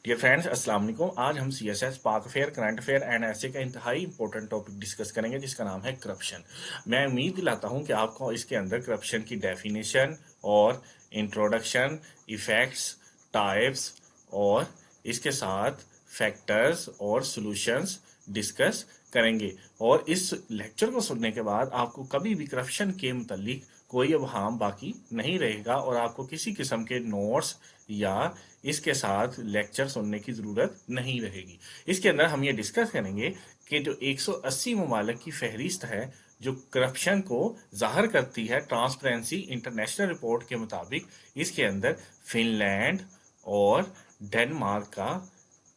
Dear friends, अस्सलाम वालेकुम। आज हम सीएसएस, पाक अफेयर, करंट अफेयर एंड ऐसे का इंतहाई इंपॉर्टेंट टॉपिक डिस्कस करेंगे जिसका नाम है करप्शन। मैं उम्मीद दिलाता हूं कि आपको इसके अंदर करप्शन की डेफिनेशन और इंट्रोडक्शन, इफेक्ट्स, टाइप्स और इसके साथ फैक्टर्स और सॉल्यूशंस डिस्कस करेंगे। और इस लेक्चर को सुनने के बाद आपको कभी भी करप्शन के मुतालिक कोई अवहाम बाकी नहीं रहेगा और आपको किसी किस्म के नोट्स या इसके साथ लेक्चर सुनने की ज़रूरत नहीं रहेगी। इसके अंदर हम ये डिस्कस करेंगे कि जो 180 ममालिक की फहरिस्त है जो करप्शन को ज़ाहिर करती है ट्रांसपेरेंसी इंटरनेशनल रिपोर्ट के मुताबिक, इसके अंदर फिनलैंड और डेनमार्क का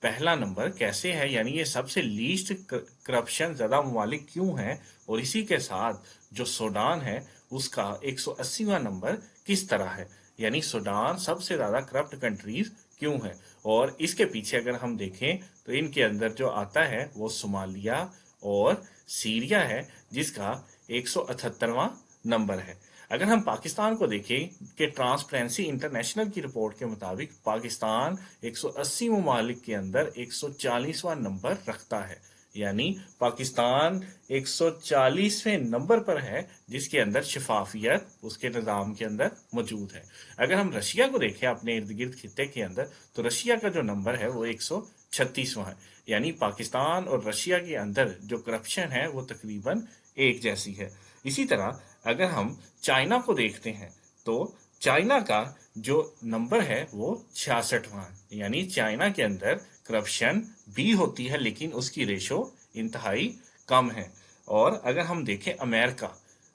पहला नंबर कैसे है, यानी ये सबसे लीस्ट करप्शन ज़्यादा ममालिक क्यों है, और इसी के साथ जो सूडान है उसका 180वां नंबर किस तरह है, यानी सूडान सबसे ज़्यादा करप्ट कंट्रीज क्यों है। और इसके पीछे अगर हम देखें तो इनके अंदर जो आता है वो सोमालिया और सीरिया है जिसका 178वां नंबर है। अगर हम पाकिस्तान को देखें कि ट्रांसपेरेंसी इंटरनेशनल की रिपोर्ट के मुताबिक पाकिस्तान 180 ममालिक के अंदर 140वां नंबर रखता है, यानी पाकिस्तान 140वें नंबर पर है जिसके अंदर शफाफियत उसके निज़ाम के अंदर मौजूद है। अगर हम रशिया को देखें अपने इर्द गिर्द खित्ते के अंदर, तो रशिया का जो नंबर है वो 136वां है, यानी पाकिस्तान और रशिया के अंदर जो करप्शन है वो तकरीबन एक जैसी है। इसी तरह अगर हम चाइना को देखते हैं तो चाइना का जो नंबर है वो 66वां है, यानी चाइना के अंदर करप्शन भी होती है लेकिन उसकी रेशो इंतहाई कम है। और अगर हम देखें अमेरिका,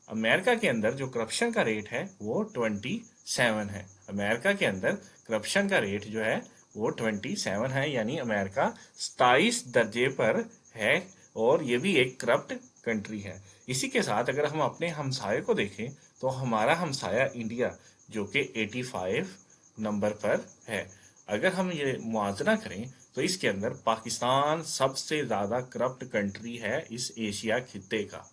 अमेरिका के अंदर जो करप्शन का रेट है वो 27 है। अमेरिका के अंदर करप्शन का रेट जो है वो 27 है, यानी अमेरिका 27 दर्जे पर है और ये भी एक करप्ट कंट्री है। इसी के साथ अगर हम अपने हमसाये को देखें तो हमारा हमसाया इंडिया जो कि 85 नंबर पर है। अगर हम ये मुआवजा करें तो इसके अंदर पाकिस्तान सबसे ज़्यादा करप्ट कंट्री है इस एशिया खित्ते का,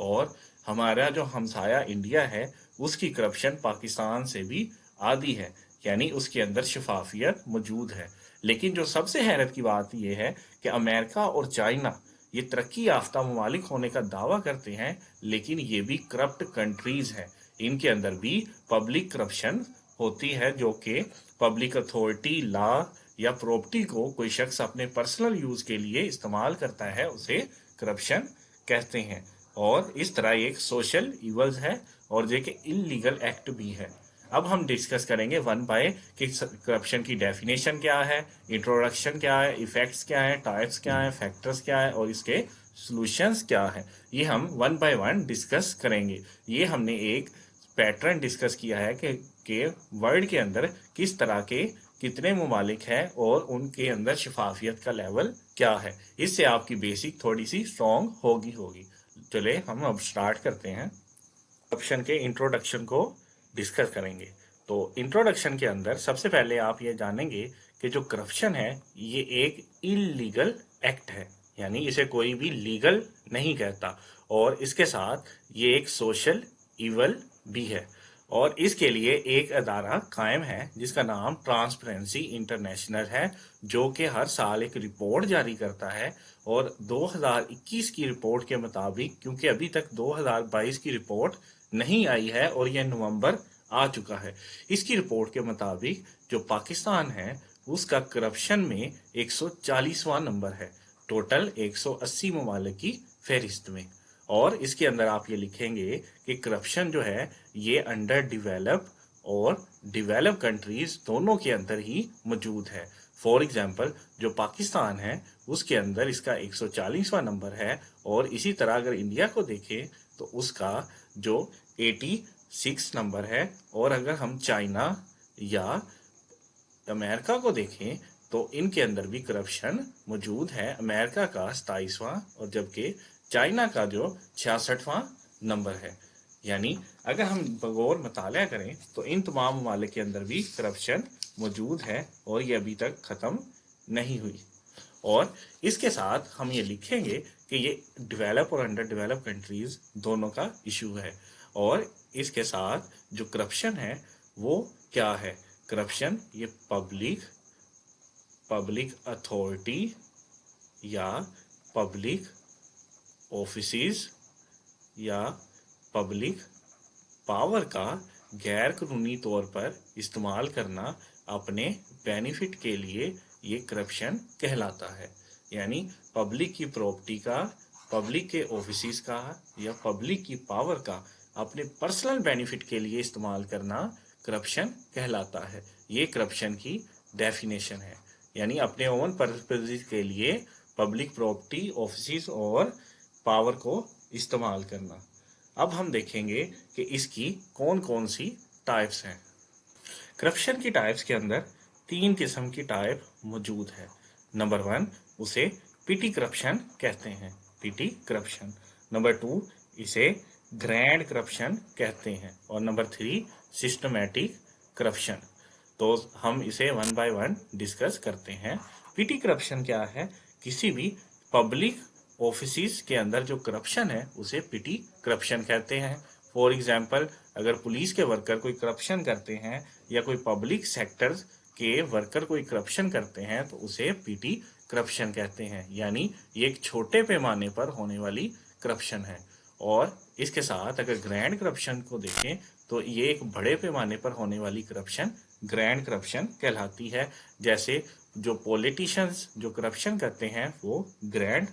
और हमारा जो हमसाया इंडिया है उसकी करप्शन पाकिस्तान से भी आधी है, यानी उसके अंदर शफाफियत मौजूद है। लेकिन जो सबसे हैरत की बात यह है कि अमेरिका और चाइना ये तरक्की याफ्ता ममालिक होने का दावा करते हैं लेकिन ये भी करप्ट कंट्रीज हैं। इनके अंदर भी पब्लिक करप्शन होती है जो कि पब्लिक अथॉरिटी, लॉ या प्रॉपर्टी को कोई शख्स अपने पर्सनल यूज के लिए इस्तेमाल करता है उसे करप्शन कहते हैं। और इस तरह एक सोशल इवल्स है और जो कि इलीगल एक्ट भी है। अब हम डिस्कस करेंगे वन बाय कि करप्शन की डेफिनेशन क्या है, इंट्रोडक्शन क्या है, इफेक्ट्स क्या है, टाइप्स क्या है, फैक्टर्स क्या है और इसके सॉल्यूशंस क्या है। ये हम वन बाय वन डिस्कस करेंगे। ये हमने एक पैटर्न डिस्कस किया है कि वर्ल्ड के अंदर किस तरह के कितने ममालिक हैं और उनके अंदर शफाफियत का लेवल क्या है। इससे आपकी बेसिक थोड़ी सी स्ट्रॉन्ग होगी। चले हम अब स्टार्ट करते हैं। ऑप्शन के इंट्रोडक्शन को डिस्कस करेंगे। तो इंट्रोडक्शन के अंदर सबसे पहले आप ये जानेंगे कि जो करप्शन है ये एक इलीगल एक्ट है, यानी इसे कोई भी लीगल नहीं कहता, और इसके साथ ये एक सोशल इवल भी है। और इसके लिए एक अदारा कायम है जिसका नाम ट्रांसपेरेंसी इंटरनेशनल है, जो कि हर साल एक रिपोर्ट जारी करता है। और 2021 की रिपोर्ट के मुताबिक, क्योंकि अभी तक 2022 की रिपोर्ट नहीं आई है और यह नवंबर आ चुका है, इसकी रिपोर्ट के मुताबिक जो पाकिस्तान है उसका करप्शन में 140वां नंबर है टोटल 180 ममालिक की फहरिस्त में। और इसके अंदर आप ये लिखेंगे कि करप्शन जो है ये अंडर डिवेलप और डिवेलप कंट्रीज दोनों के अंदर ही मौजूद है। फॉर एग्जांपल जो पाकिस्तान है उसके अंदर इसका 140वां नंबर है, और इसी तरह अगर इंडिया को देखें तो उसका जो 86 नंबर है। और अगर हम चाइना या अमेरिका को देखें तो इनके अंदर भी करप्शन मौजूद है। अमेरिका का 27वां और जबकि चाइना का जो 66वां नंबर है। यानी अगर हम बगौर मुताला करें तो इन तमाम ममालिक के अंदर भी करप्शन मौजूद है और ये अभी तक ख़त्म नहीं हुई। और इसके साथ हम ये लिखेंगे कि ये डेवलप और अंडर डेवलप कंट्रीज दोनों का इशू है। और इसके साथ जो करप्शन है वो क्या है, करप्शन ये पब्लिक पब्लिक अथॉरिटी या पब्लिक ऑफिसेज या पब्लिक पावर का गैर कानूनी तौर पर इस्तेमाल करना अपने बेनिफिट के लिए ये करप्शन कहलाता है। यानी पब्लिक की प्रॉपर्टी का, पब्लिक के ऑफिसेज का या पब्लिक की पावर का अपने पर्सनल बेनिफिट के लिए इस्तेमाल करना करप्शन कहलाता है। ये करप्शन की डेफिनेशन है, यानी अपने ओन पर्पस के लिए पब्लिक प्रॉपर्टी, ऑफिसेज और पावर को इस्तेमाल करना। अब हम देखेंगे कि इसकी कौन कौन सी टाइप्स हैं। करप्शन की टाइप्स के अंदर 3 किस्म की टाइप मौजूद है। नंबर 1, उसे पिटी करप्शन कहते हैं, पिटी करप्शन। नंबर 2, इसे ग्रैंड करप्शन कहते हैं। और नंबर 3, सिस्टमैटिक करप्शन। तो हम इसे वन बाय वन डिस्कस करते हैं। पिटी करप्शन क्या है? किसी भी पब्लिक ऑफिसेज के अंदर जो करप्शन है उसे पिटी करप्शन कहते हैं। फॉर एग्जाम्पल, अगर पुलिस के वर्कर कोई करप्शन करते हैं या कोई पब्लिक सेक्टर के वर्कर कोई करप्शन करते हैं तो उसे पीटी करप्शन कहते हैं। यानी ये एक छोटे पैमाने पर होने वाली करप्शन है। और इसके साथ अगर ग्रैंड करप्शन को देखें तो ये एक बड़े पैमाने पर होने वाली करप्शन ग्रैंड करप्शन कहलाती है। जैसे जो पॉलिटिशियंस जो करप्शन करते हैं वो ग्रैंड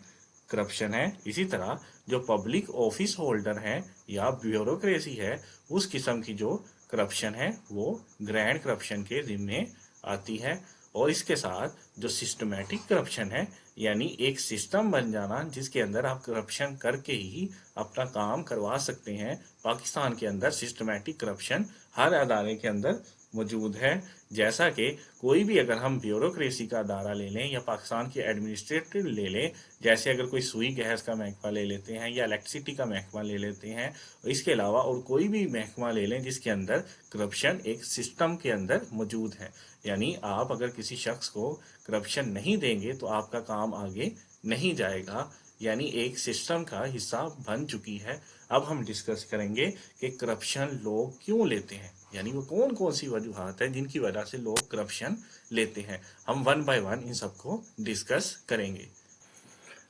करप्शन है। इसी तरह जो पब्लिक ऑफिस होल्डर हैं या ब्यूरोक्रेसी है, उस किस्म की जो करप्शन है वो ग्रैंड करप्शन के जिम्मे आती है। और इसके साथ जो सिस्टमैटिक करप्शन है, यानी एक सिस्टम बन जाना जिसके अंदर आप करप्शन करके ही अपना काम करवा सकते हैं। पाकिस्तान के अंदर सिस्टमैटिक करप्शन हर अदारे के अंदर मौजूद है। जैसा कि कोई भी, अगर हम ब्यूरोक्रेसी का अदारा ले लें या पाकिस्तान की एडमिनिस्ट्रेटिव ले लें, जैसे अगर कोई सुई गैस का महकमा ले लेते हैं या इलेक्ट्रिसिटी का महकमा ले लेते हैं, इसके अलावा और कोई भी महकमा ले लें जिसके अंदर करप्शन एक सिस्टम के अंदर मौजूद है। यानी आप अगर किसी शख्स को करप्शन नहीं देंगे तो आपका काम आगे नहीं जाएगा। यानी एक सिस्टम का हिस्सा बन चुकी है। अब हम डिस्कस करेंगे कि करप्शन लोग क्यों लेते हैं, यानी वो कौन कौन सी वजूहात है जिनकी वजह से लोग करप्शन लेते हैं। हम वन बाय वन इन सबको डिस्कस करेंगे।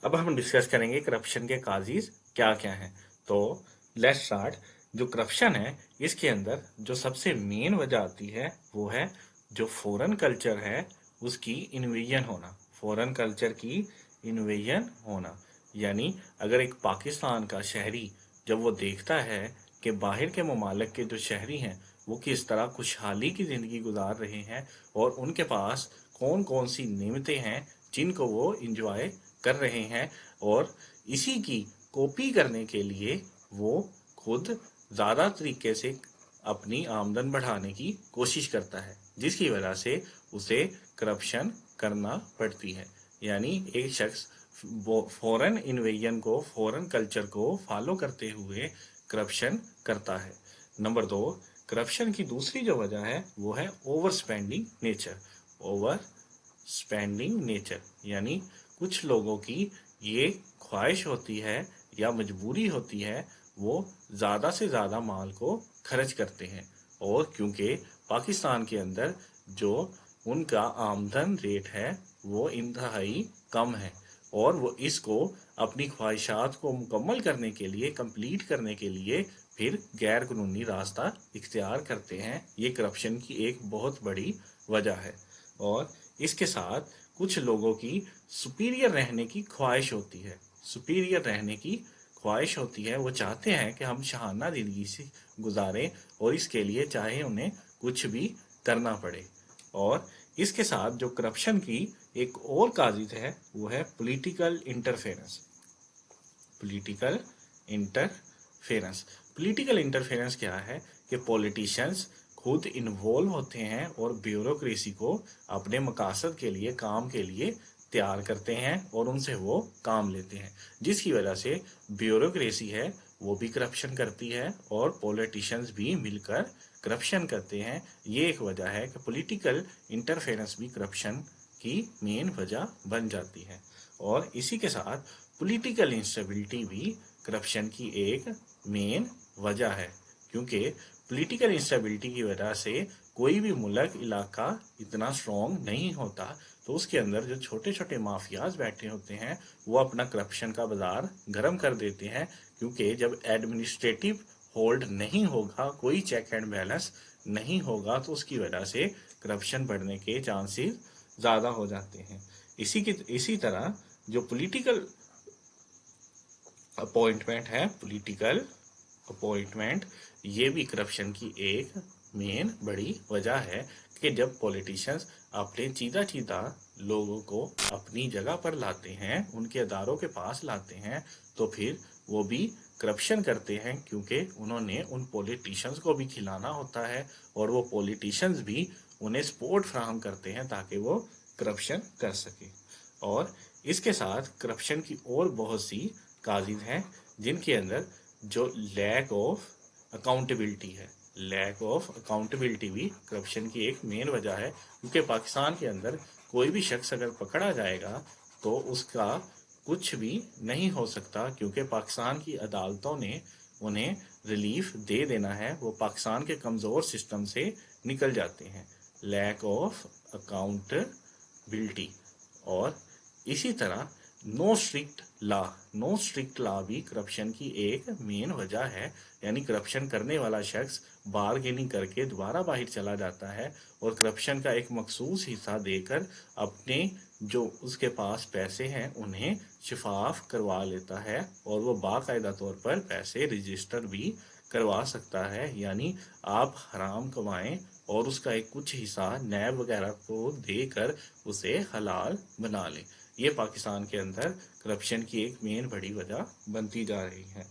अब हम डिस्कस करेंगे करप्शन के काजीज क्या क्या हैं। तो लेट्स स्टार्ट। जो करप्शन है इसके अंदर जो सबसे मेन वजह आती है वो है जो फॉरेन कल्चर है उसकी इन्वेजन होना, फॉरेन कल्चर की इन्वेजन होना। यानी अगर एक पाकिस्तान का शहरी जब वो देखता है कि बाहर के ममालिक के जो शहरी हैं वो किस तरह खुशहाली की ज़िंदगी गुजार रहे हैं और उनके पास कौन कौन सी नेमतें हैं जिनको वो इंजॉय कर रहे हैं, और इसी की कॉपी करने के लिए वो खुद ज़्यादा तरीके से अपनी आमदन बढ़ाने की कोशिश करता है, जिसकी वजह से उसे करप्शन करना पड़ती है। यानी एक शख्स फॉरेन इन्वेजन को, फॉरेन कल्चर को फॉलो करते हुए करप्शन करता है। नंबर 2, करप्शन की दूसरी जो वजह है वो है over spending nature. Over spending nature यानी कुछ लोगों की ये ख्वाहिश होती है या मजबूरी होती है, वो ज़्यादा से ज़्यादा माल को खर्च करते हैं। और क्योंकि पाकिस्तान के अंदर जो उनका आमदन रेट है वो इंतहाई कम है, और वो इसको अपनी ख्वाहिशात को मुकम्मल करने के लिए, कंप्लीट करने के लिए फिर गैर कानूनी रास्ता इख्तियार करते हैं। ये करप्शन की एक बहुत बड़ी वजह है। और इसके साथ कुछ लोगों की सुपीरियर रहने की ख्वाहिश होती है, सुपीरियर रहने की ख्वाहिश होती है। वो चाहते हैं कि हम शाहाना ज़िंदगी से गुजारें और इसके लिए चाहे उन्हें कुछ भी करना पड़े। और इसके साथ जो करप्शन की एक और काजिज है वो है political interference. Political interference political interference क्या है कि पॉलिटिशियंस खुद इन्वॉल्व होते हैं और ब्यूरोक्रेसी को अपने मकासद के लिए, काम के लिए तैयार करते हैं और उनसे वो काम लेते हैं, जिसकी वजह से ब्यूरोक्रेसी है वो भी करप्शन करती है और पॉलिटिशियंस भी मिलकर करप्शन करते हैं। ये एक वजह है कि पॉलिटिकल इंटरफेरेंस भी करप्शन की मेन वजह बन जाती है। और इसी के साथ पॉलिटिकल इंस्टेबिलिटी भी करप्शन की एक मेन वजह है, क्योंकि पॉलिटिकल इंस्टेबिलिटी की वजह से कोई भी मुल्क, इलाका इतना स्ट्रॉन्ग नहीं होता तो उसके अंदर जो छोटे छोटे माफियाज बैठे होते हैं वो अपना करप्शन का बाजार गर्म कर देते हैं, क्योंकि जब एडमिनिस्ट्रेटिव होल्ड नहीं होगा, कोई चेक एंड बैलेंस नहीं होगा, तो उसकी वजह से करप्शन बढ़ने के चांसेस ज़्यादा हो जाते हैं। इसी तरह जो पॉलिटिकल अपॉइंटमेंट ये भी करप्शन की एक मेन बड़ी वजह है कि जब पॉलिटिशियंस अपने सीधा सीधा लोगों को अपनी जगह पर लाते हैं, उनके अदारों के पास लाते हैं, तो फिर वो भी करप्शन करते हैं, क्योंकि उन्होंने उन पॉलिटिशियंस को भी खिलाना होता है और वो पॉलिटिशियंस भी उन्हें सपोर्ट फराहम करते हैं ताकि वो करप्शन कर सके। और इसके साथ करप्शन की और बहुत सी काजिज हैं, जिनके अंदर जो लैक ऑफ अकाउंटेबिलिटी भी करप्शन की एक मेन वजह है, क्योंकि पाकिस्तान के अंदर कोई भी शख्स अगर पकड़ा जाएगा तो उसका कुछ भी नहीं हो सकता, क्योंकि पाकिस्तान की अदालतों ने उन्हें रिलीफ दे देना है, वो पाकिस्तान के कमज़ोर सिस्टम से निकल जाते हैं। Lack of accountability. और इसी तरह नो स्ट्रिक्ट लॉ भी करप्शन की एक मेन वजह है, यानी करप्शन करने वाला शख्स बारगेनिंग करके दोबारा बाहर चला जाता है और करप्शन का एक मखसूस हिस्सा देकर अपने जो उसके पास पैसे हैं उन्हें शफाफ करवा लेता है और वो बाकायदा तौर पर पैसे रजिस्टर भी करवा सकता है। यानी आप हराम कमाएं और उसका एक कुछ हिस्सा नैब वगैरह को देकर उसे हलाल बना लें। ये पाकिस्तान के अंदर करप्शन की एक मेन बड़ी वजह बनती जा रही है।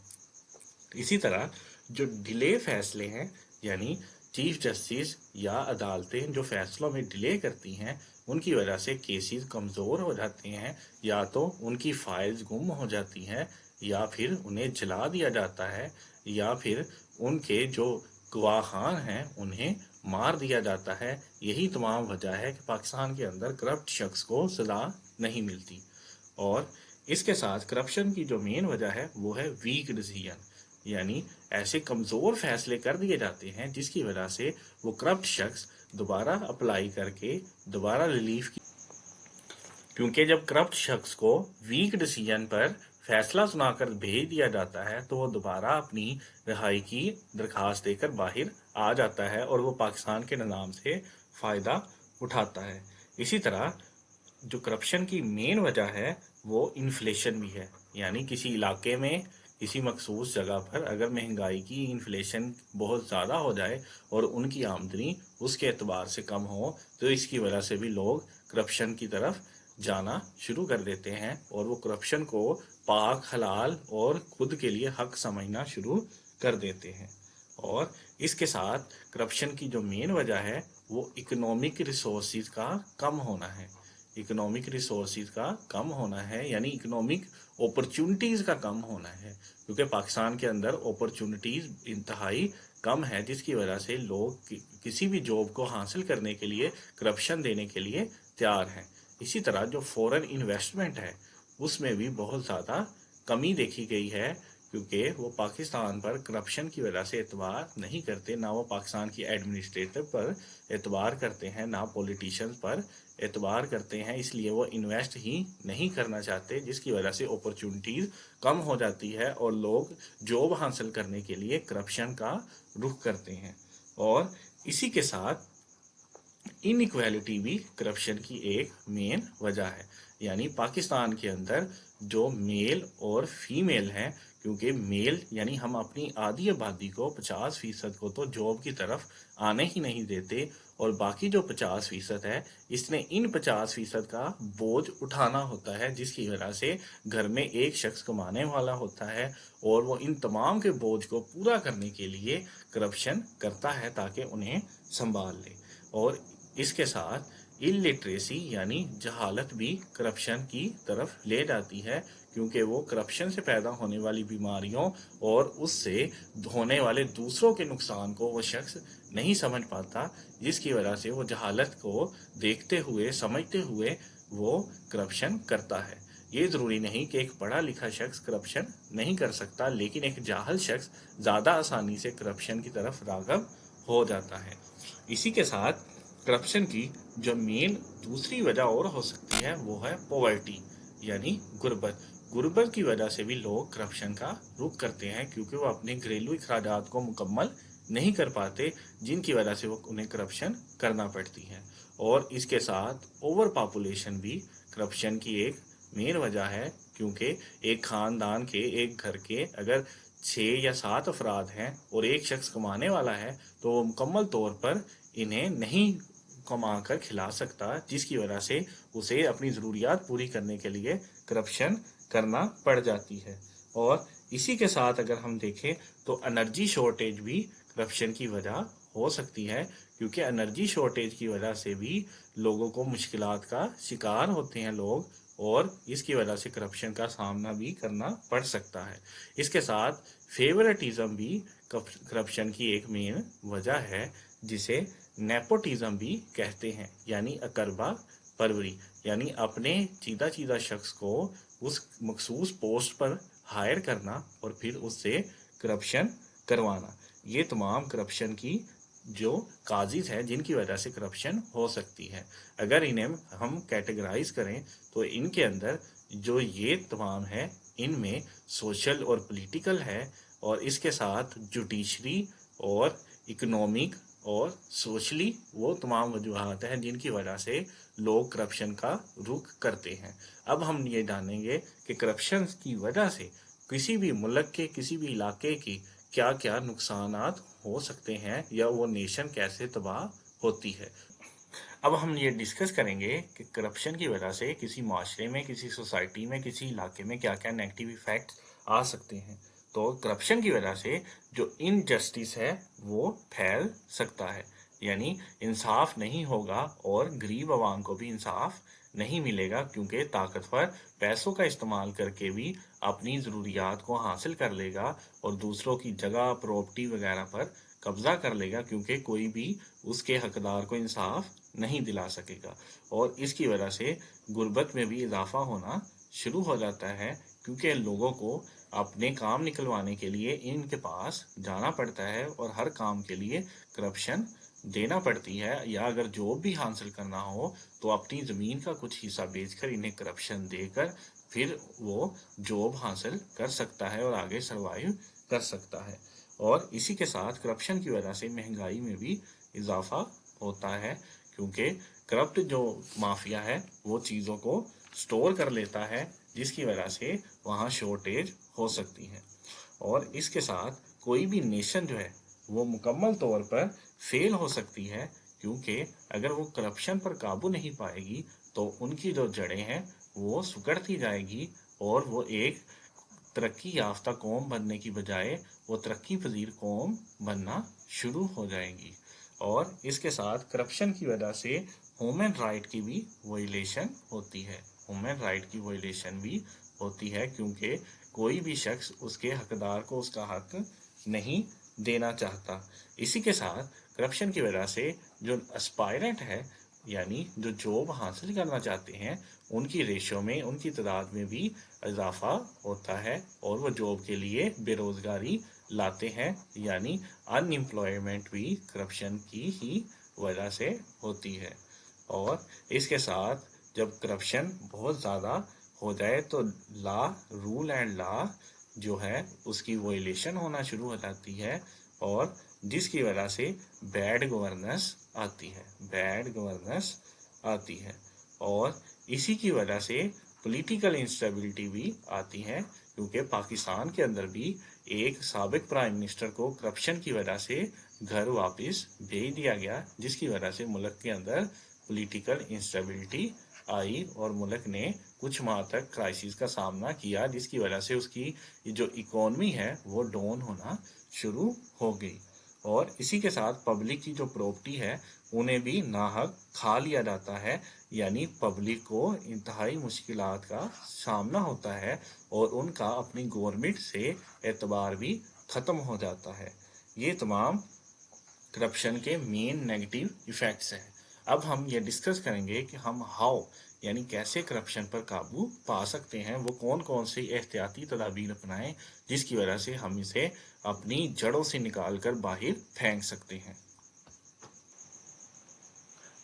इसी तरह जो डिले फैसले हैं, यानी चीफ जस्टिस या अदालतें जो फैसलों में डिले करती हैं, उनकी वजह से केसेस कमज़ोर हो जाते हैं, या तो उनकी फाइल्स गुम हो जाती हैं, या फिर उन्हें जला दिया जाता है, या फिर उनके जो गवाहान हैं उन्हें मार दिया जाता है। यही तमाम वजह है कि पाकिस्तान के अंदर करप्ट शख्स को सजा नहीं मिलती। और इसके साथ करप्शन की जो मेन वजह है वो है वीक डिसीजन, यानी ऐसे कमज़ोर फैसले कर दिए जाते हैं जिसकी वजह से वो करप्ट शख्स दोबारा अप्लाई करके दोबारा रिलीफ की, क्योंकि जब करप्ट शख्स को वीक डिसीजन पर फैसला सुनाकर भेज दिया जाता है तो वो दोबारा अपनी रिहाई की दरखास्त देकर बाहर आ जाता है और वो पाकिस्तान के निज़ाम से फ़ायदा उठाता है। इसी तरह जो करप्शन की मेन वजह है वो इन्फ्लेशन भी है, यानी किसी इलाके में किसी मखसूस जगह पर अगर महंगाई की इन्फ्लेशन बहुत ज़्यादा हो जाए और उनकी आमदनी उसके एतबार से कम हो, तो इसकी वजह से भी लोग करप्शन की तरफ जाना शुरू कर देते हैं और वो करप्शन को पाक हलाल और खुद के लिए हक समझना शुरू कर देते हैं। और इसके साथ करप्शन की जो मेन वजह है वो इकोनॉमिक रिसोर्सेज का कम होना है। यानी इकोनॉमिक अपॉर्चुनिटीज़ का कम होना है, क्योंकि पाकिस्तान के अंदर अपॉर्चुनिटीज़ इंतहाई कम है, जिसकी वजह से लोग किसी भी जॉब को हासिल करने के लिए करप्शन देने के लिए तैयार हैं। इसी तरह जो फॉरेन इन्वेस्टमेंट है उसमें भी बहुत ज़्यादा कमी देखी गई है, क्योंकि वो पाकिस्तान पर करप्शन की वजह से एतबार नहीं करते, ना वो पाकिस्तान की एडमिनिस्ट्रेटर पर एतबार करते हैं, ना पॉलिटिशियंस पर एतबार करते हैं, इसलिए वो इन्वेस्ट ही नहीं करना चाहते, जिसकी वजह से अपॉर्चुनिटीज़ कम हो जाती है और लोग जॉब हासिल करने के लिए करप्शन का रुख करते हैं। और इसी के साथ इनइक्वालिटी भी करप्शन की एक मेन वजह है, यानी पाकिस्तान के अंदर जो मेल और फीमेल हैं, क्योंकि मेल यानी हम अपनी आधी आबादी को 50% को तो जॉब की तरफ आने ही नहीं देते, और बाकी जो 50% है इसने इन 50% का बोझ उठाना होता है, जिसकी वजह से घर में एक शख्स कमाने वाला होता है और वो इन तमाम के बोझ को पूरा करने के लिए करप्शन करता है ताकि उन्हें संभाल ले। और इसके साथ इलिटरेसी यानी जहालत भी करप्शन की तरफ ले जाती है, क्योंकि वो करप्शन से पैदा होने वाली बीमारियों और उससे होने वाले दूसरों के नुकसान को वो शख्स नहीं समझ पाता, जिसकी वजह से वो जहालत को देखते हुए समझते हुए वो करप्शन करता है। ये ज़रूरी नहीं कि एक पढ़ा लिखा शख्स करप्शन नहीं कर सकता, लेकिन एक जाहल शख्स ज़्यादा आसानी से करप्शन की तरफ राग़ब हो जाता है। इसी के साथ करप्शन की जो मेन दूसरी वजह और हो सकती है वो है पॉवर्टी, यानी गुर्बत। गुर्बत की वजह से भी लोग करप्शन का रुख करते हैं, क्योंकि वो अपने घरेलू अखराजात को मुकम्मल नहीं कर पाते, जिनकी वजह से वो उन्हें करप्शन करना पड़ती है। और इसके साथ ओवर पॉपुलेशन भी करप्शन की एक मेन वजह है, क्योंकि एक खानदान के, एक घर के अगर 6 या 7 अफराद हैं और एक शख्स कमाने वाला है, तो वो मुकम्मल तौर पर इन्हें नहीं कमा कर खिला सकता, जिसकी वजह से उसे अपनी ज़रूरियात पूरी करने के लिए करप्शन करना पड़ जाती है। और इसी के साथ अगर हम देखें तो एनर्जी शॉर्टेज भी करप्शन की वजह हो सकती है, क्योंकि एनर्जी शॉर्टेज की वजह से भी लोगों को मुश्किलात का शिकार होते हैं लोग, और इसकी वजह से करप्शन का सामना भी करना पड़ सकता है। इसके साथ फेवरेटिज्म भी करप्शन की एक मेन वजह है, जिसे नेपोटिज्म भी कहते हैं, यानी अकरबा परवरी, यानी अपने चीदा चीदा शख्स को उस मखसूस पोस्ट पर हायर करना और फिर उससे करप्शन करवाना। ये तमाम करप्शन की जो काजिज हैं, जिनकी वजह से करप्शन हो सकती है। अगर इन्हें हम कैटेगराइज करें तो इनके अंदर जो ये तमाम है, इनमें सोशल और पॉलिटिकल है, और इसके साथ जुडिशरी और इकोनॉमिक और सोशली वो तमाम वजूहात हैं जिनकी वजह से लोग करप्शन का रुख करते हैं। अब हम ये जानेंगे कि करप्शन की वजह से किसी भी मुल्क के, किसी भी इलाके की क्या क्या नुकसानात हो सकते हैं, या वो नेशन कैसे तबाह होती है। अब हम ये डिस्कस करेंगे कि करप्शन की वजह से किसी माशरे में, किसी सोसाइटी में, किसी इलाके में क्या क्या नेगेटिव इफेक्ट्स आ सकते हैं। तो करप्शन की वजह से जो इनजस्टिस है वो फैल सकता है, यानी इंसाफ नहीं होगा और गरीब आवाम को भी इंसाफ नहीं मिलेगा, क्योंकि ताकतवर पैसों का इस्तेमाल करके भी अपनी ज़रूरियात को हासिल कर लेगा और दूसरों की जगह, प्रॉपर्टी वगैरह पर कब्जा कर लेगा, क्योंकि कोई भी उसके हकदार को इंसाफ नहीं दिला सकेगा। और इसकी वजह से गुर्बत में भी इजाफा होना शुरू हो जाता है, क्योंकि लोगों को अपने काम निकलवाने के लिए इनके पास जाना पड़ता है और हर काम के लिए करप्शन देना पड़ती है, या अगर जॉब भी हासिल करना हो तो अपनी ज़मीन का कुछ हिस्सा बेचकर इन्हें करप्शन देकर फिर वो जॉब हासिल कर सकता है और आगे सर्वाइव कर सकता है। और इसी के साथ करप्शन की वजह से महंगाई में भी इजाफा होता है, क्योंकि करप्ट जो माफिया है वो चीज़ों को स्टोर कर लेता है, जिसकी वजह से वहाँ शॉर्टेज हो सकती है। और इसके साथ कोई भी नेशन जो है वो मुकम्मल तौर पर फेल हो सकती है, क्योंकि अगर वो करप्शन पर काबू नहीं पाएगी तो उनकी जो जड़ें हैं वो सिकुड़ती जाएगी, और वो एक तरक्की याफ्ता कौम बनने की बजाय वो तरक्की पजीर कौम बनना शुरू हो जाएंगी। और इसके साथ करप्शन की वजह से ह्यूमन राइट की भी वायलेशन होती है। ह्यूमन राइट की वायलेशन भी होती है, क्योंकि कोई भी शख्स उसके हकदार को उसका हक नहीं देना चाहता। इसी के साथ करप्शन की वजह से जो एस्पायरेंट है, यानी जो जॉब हासिल करना चाहते हैं, उनकी रेशो में, उनकी तादाद में भी इजाफा होता है, और वो जॉब के लिए बेरोज़गारी लाते हैं, यानी अनएम्प्लॉयमेंट भी करप्शन की ही वजह से होती है। और इसके साथ जब करप्शन बहुत ज़्यादा हो जाए तो लॉ, रूल एंड लॉ जो है उसकी वायलेशन होना शुरू हो जाती है, और जिसकी वजह से बैड गवर्नेंस आती है, बैड गवर्नेंस आती है। और इसी की वजह से पॉलिटिकल इंस्टेबिलिटी भी आती है, क्योंकि पाकिस्तान के अंदर भी एक साबिक प्राइम मिनिस्टर को करप्शन की वजह से घर वापस भेज दिया गया, जिसकी वजह से मुल्क के अंदर पॉलिटिकल इंस्टेबिलिटी आई और मुल्क ने कुछ माह तक क्राइसिस का सामना किया, जिसकी वजह से उसकी जो इकोनॉमी है वो डाउन होना शुरू हो गई। और इसी के साथ पब्लिक की जो प्रॉपर्टी है उन्हें भी नाहक खा लिया जाता है, यानी पब्लिक को इंतहाई मुश्किलात का सामना होता है और उनका अपनी गवर्नमेंट से एतबार भी ख़त्म हो जाता है। ये तमाम करप्शन के मेन नेगेटिव इफ़ेक्ट्स हैं। अब हम ये डिस्कस करेंगे कि हम हाउ, यानी कैसे करप्शन पर काबू पा सकते हैं, वो कौन कौन सी एहतियाती तदाबीर अपनाएं जिसकी वजह से हम इसे अपनी जड़ों से निकाल कर बाहर फेंक सकते हैं।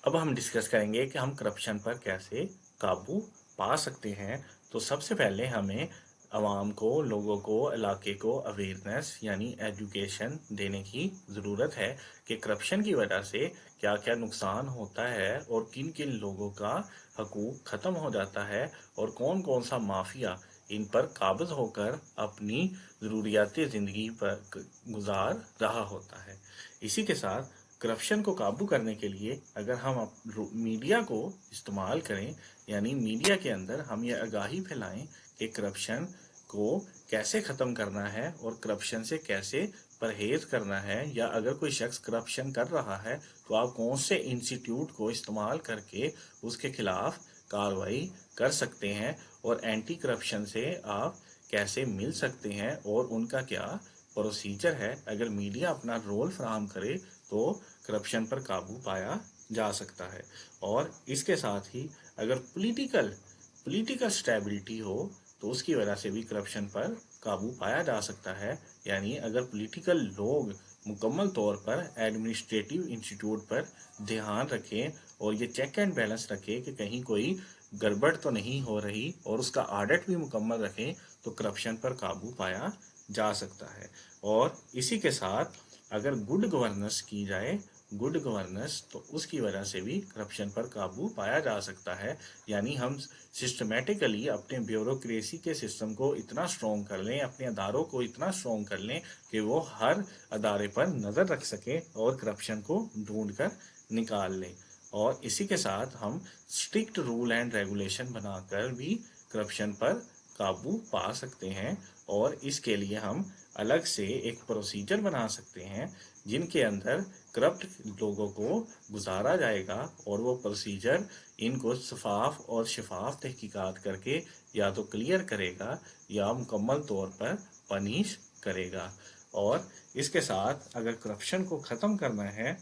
अब हम डिस्कस करेंगे कि हम करप्शन पर कैसे काबू पा सकते हैं। तो सबसे पहले हमें आवाम को, लोगों को, इलाके को अवेयरनेस यानी एजुकेशन देने की ज़रूरत है कि करप्शन की वजह से क्या-क्या नुकसान होता है और किन-किन लोगों का हकूक़ ख़त्म हो जाता है और कौन-कौन सा माफिया इन पर काबिज़ होकर अपनी ज़रूरियाती ज़िंदगी पर गुजार रहा होता है। इसी के साथ करप्शन को काबू करने के लिए अगर हम मीडिया को इस्तेमाल करें, यानी मीडिया के अंदर हम ये आगाही फैलाएं कि करप्शन को कैसे ख़त्म करना है और करप्शन से कैसे परहेज करना है, या अगर कोई शख्स करप्शन कर रहा है तो आप कौन से इंस्टीट्यूट को इस्तेमाल करके उसके खिलाफ कार्रवाई कर सकते हैं और एंटी करप्शन से आप कैसे मिल सकते हैं और उनका क्या प्रोसीजर है। अगर मीडिया अपना रोल फराहम करे तो करप्शन पर काबू पाया जा सकता है। और इसके साथ ही अगर पॉलिटिकल स्टेबिलिटी हो तो उसकी वजह से भी करप्शन पर काबू पाया जा सकता है। यानी अगर पॉलिटिकल लोग मुकम्मल तौर पर एडमिनिस्ट्रेटिव इंस्टीट्यूट पर ध्यान रखें और ये चेक एंड बैलेंस रखें कि कहीं कोई गड़बड़ तो नहीं हो रही और उसका ऑडिट भी मुकम्मल रखें, तो करप्शन पर काबू पाया जा सकता है। और इसी के साथ अगर गुड गवर्नेंस की जाए, गुड गवर्नेंस, तो उसकी वजह से भी करप्शन पर काबू पाया जा सकता है। यानी हम सिस्टमेटिकली अपने ब्यूरोक्रेसी के सिस्टम को इतना स्ट्रॉन्ग कर लें, अपने अदारों को इतना स्ट्रॉन्ग कर लें कि वो हर अदारे पर नज़र रख सकें और करप्शन को ढूंढ कर निकाल लें। और इसी के साथ हम स्ट्रिक्ट रूल एंड रेगुलेशन बनाकर भी करप्शन पर काबू पा सकते हैं। और इसके लिए हम अलग से एक प्रोसीजर बना सकते हैं जिनके अंदर करप्ट लोगों को गुजारा जाएगा और वो प्रोसीजर इनको शफाफ और शफाफ तहकीकात करके या तो क्लियर करेगा या मुकम्मल तौर पर पनिश करेगा। और इसके साथ अगर करप्शन को ख़त्म करना है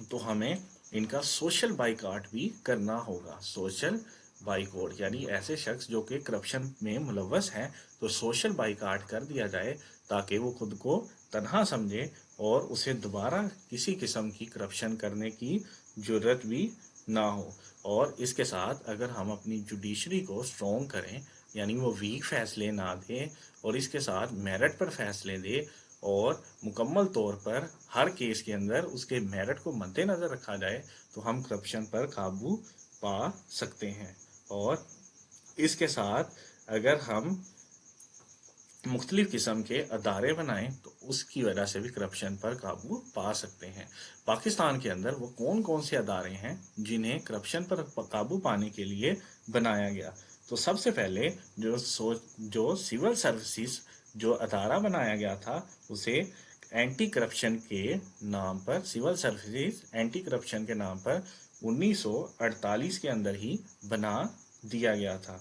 तो हमें इनका सोशल बाइकआउट भी करना होगा। सोशल बाइकआउट यानी ऐसे शख्स जो कि करप्शन में मुलव्वस हैं, तो सोशल बाइकआउट कर दिया जाए ताकि वो खुद को तनहा समझे और उसे दोबारा किसी किस्म की करप्शन करने की जरूरत भी ना हो। और इसके साथ अगर हम अपनी जुडिशरी को स्ट्रॉन्ग करें, यानी वो वीक फैसले ना दें और इसके साथ मेरिट पर फैसले दे और मुकम्मल तौर पर हर केस के अंदर उसके मेरिट को मद्देनज़र रखा जाए, तो हम करप्शन पर काबू पा सकते हैं। और इसके साथ अगर हम मुख्तलिफ किस्म के अदारे बनाएं तो उसकी वजह से भी करप्शन पर काबू पा सकते हैं। पाकिस्तान के अंदर वो कौन कौन से अदारे हैं जिन्हें करप्शन पर काबू पाने के लिए बनाया गया। तो सबसे पहले जो सिविल सर्विसेज जो अदारा बनाया गया था उसे एंटी करप्शन के नाम पर, सिविल सर्विसेज एंटी करप्शन के नाम पर 1948 के अंदर ही बना दिया गया था।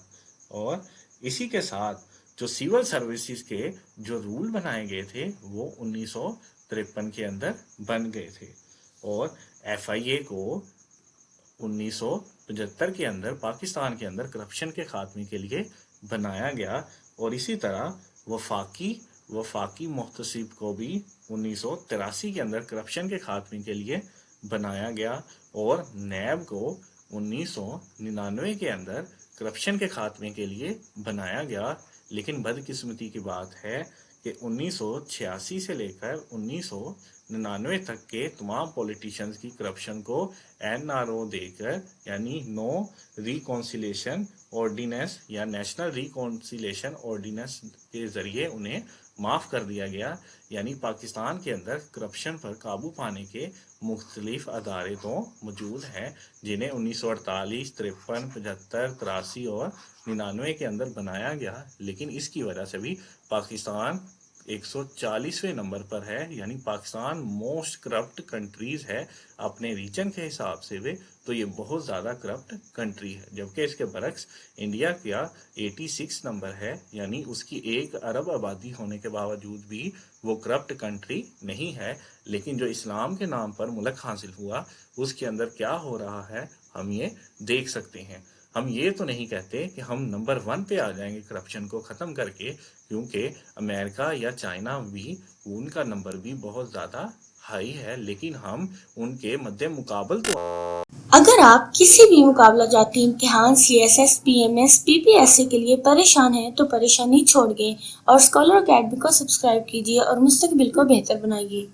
और इसी के साथ जो सिविल सर्विसेज के जो रूल बनाए गए थे वो 1953 के अंदर बन गए थे। और FIA को 1975 के अंदर पाकिस्तान के अंदर करप्शन के खात्मे के लिए बनाया गया। और इसी तरह वफाकी मुहतसिब को भी 1983 के अंदर करप्शन के खात्मे के लिए बनाया गया। और नैब को 1999 के अंदर करप्शन के खात्मे के लिए बनाया गया। लेकिन बदकिस्मती की बात है कि 1986 से लेकर 1999 तक के तमाम पॉलिटिशियंस की करप्शन को NRO देकर, यानी नो रिकॉन्सिलेशन ऑर्डिनेंस या नेशनल रिकॉन्सिलेशन ऑर्डिनेंस के ज़रिए उन्हें माफ़ कर दिया गया। यानी पाकिस्तान के अंदर करप्शन पर काबू पाने के मुख्तलिफ अदारे तो मौजूद हैं जिन्हें 1948, 53, 75, 83 और 99 के अंदर बनाया गया। लेकिन इसकी वजह से भी पाकिस्तान 140वें नंबर पर है, यानी पाकिस्तान मोस्ट करप्ट कंट्रीज है अपने रीजन के हिसाब से भी, तो ये बहुत ज़्यादा करप्ट कंट्री है। जबकि इसके बरक्स इंडिया का 86 नंबर है, यानी उसकी 1 अरब आबादी होने के बावजूद भी वो करप्ट कंट्री नहीं है। लेकिन जो इस्लाम के नाम पर मुल्क हासिल हुआ उसके अंदर क्या हो रहा है हम ये देख सकते हैं। हम ये तो नहीं कहते कि हम नंबर 1 पे आ जाएंगे करप्शन को ख़त्म करके, क्योंकि अमेरिका या चाइना भी, उनका नंबर भी बहुत ज़्यादा हाई है, लेकिन हम उनके मध्य मुकाबल तो। अगर आप किसी भी मुकाबला जाती इम्तिहान CSS, PMS, PPSC के लिए परेशान हैं तो परेशानी छोड़िए और स्कॉलर अकेडमी को सब्सक्राइब कीजिए और मुस्तकबिल को बेहतर बनाइए।